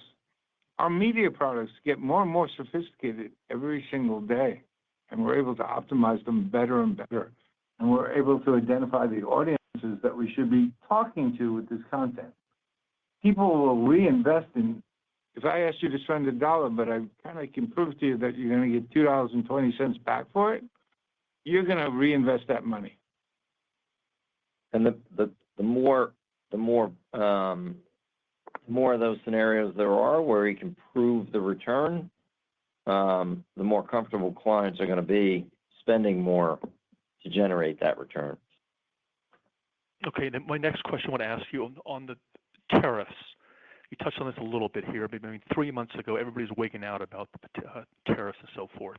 our media products get more and more sophisticated every single day. And we're able to optimize them better and better. And we're able to identify the audiences that we should be talking to with this content. People will reinvest in, if I ask you to spend $1, but I kind of can prove to you that you're going to get $2.20 back for it, you're going to reinvest that money. And the more of those scenarios there are where you can prove the return, the more comfortable clients are going to be spending more to generate that return. Okay, then my next question I want to ask you on the tariffs. You touched on this a little bit here, but 3 months ago, everybody's wigging out about the tariffs and so forth.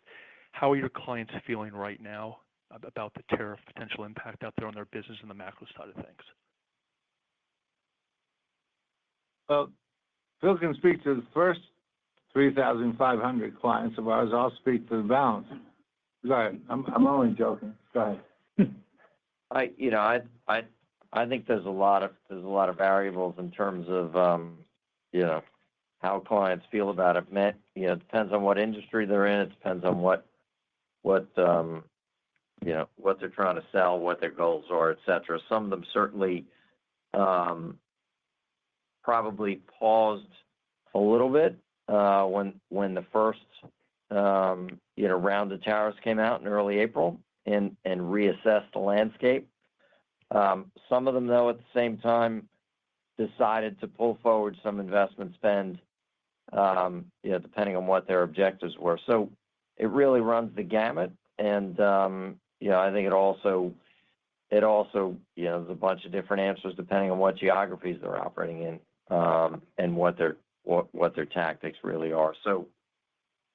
How are your clients feeling right now about the tariff potential impact out there on their business and the macro side of things? Well, Phil can speak to the first 3,500 clients of ours. I'll speak to the balance. Go ahead. I'm only joking. Go ahead. I think there's a lot of variables in terms of how clients feel about it. It depends on what industry they're in. It depends on what they're trying to sell, what their goals are, et cetera. Some of them certainly probably paused a little bit when the first round of tariffs came out in early April and reassessed the landscape. Some of them, though, at the same time, decided to pull forward some investment spend, depending on what their objectives were. So it really runs the gamut, and I think it also there's a bunch of different answers depending on what geographies they're operating in, and what their tactics really are. So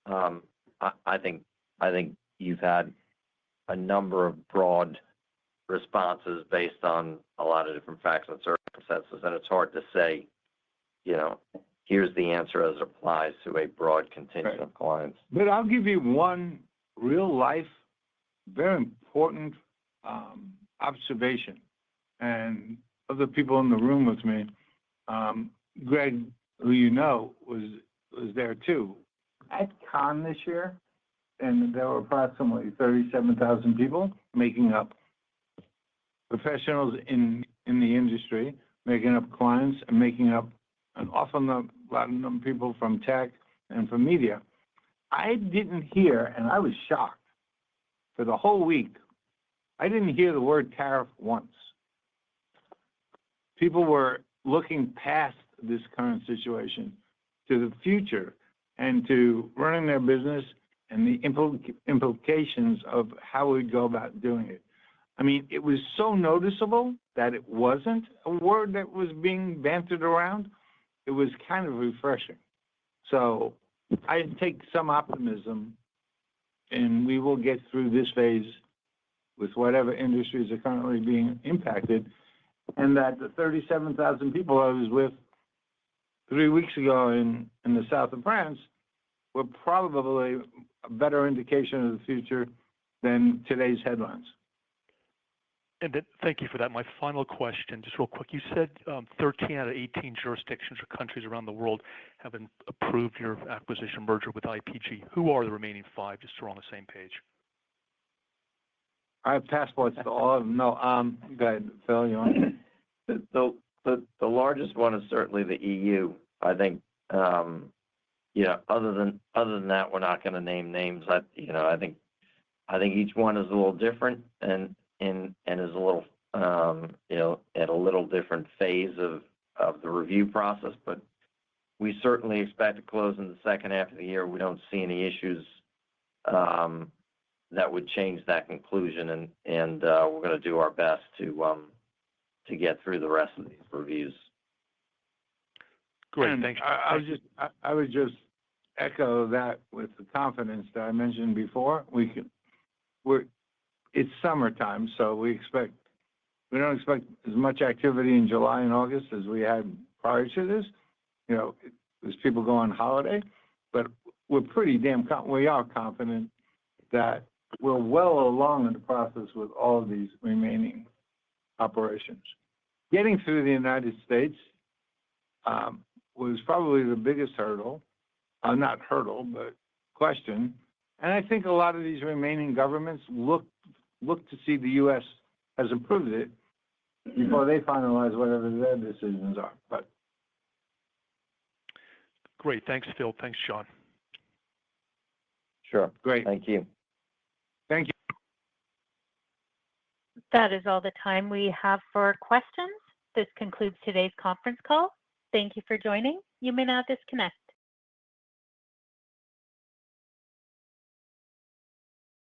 I think you've had a number of broad responses based on a lot of different facts and circumstances, and it's hard to say, here's the answer as it applies to a broad contingent of clients. But I'll give you one real life, very important observation, and other people in the room with me. Greg, who was there too, at Cannes this year, and there were approximately 37,000 people making up professionals in the industry, making up clients, and making up an awful lot of people from tech and from media. I didn't hear, and I was shocked, for the whole week, I didn't hear the word tariff once. People were looking past this current situation to the future and to running their business and the implications of how we'd go about doing it. I mean, it was so noticeable that it wasn't a word that was being bantered around. It was kind of refreshing. So I take some optimism, and we will get through this phase with whatever industries are currently being impacted, and that the 37,000 people I was with 3 weeks ago in the south of France were probably a better indication of the future than today's headlines. And then, thank you for that. My final question, just real quick. You said 13 out of 18 jurisdictions or countries around the world have approved your acquisition merger with IPG. Who are the remaining 5, just so we're on the same page? I have passports to all of them. No, go ahead, Phil, you want? The largest one is certainly the EU. I think, other than that, we're not going to name names. I think each one is a little different and is a little, at a little different phase of the review process. But we certainly expect to close in the second half of the year. We don't see any issues that would change that conclusion, and we're going to do our best to get through the rest of these reviews. Great, thanks. I would just echo that with the confidence that I mentioned before. It's summertime, so we don't expect as much activity in July and August as we had prior to this. As people go on holiday, but we're pretty we are confident that we're well along in the process with all of these remaining operations. Getting through the United States was probably the biggest hurdle, not hurdle, but question. And I think a lot of these remaining governments look to see the U.S. has approved it before they finalize whatever their decisions are. But great, thanks, Phil. Thanks, John. Sure. Great. Thank you. Thank you. That is all the time we have for questions. This concludes today's conference call. Thank you for joining. You may now disconnect.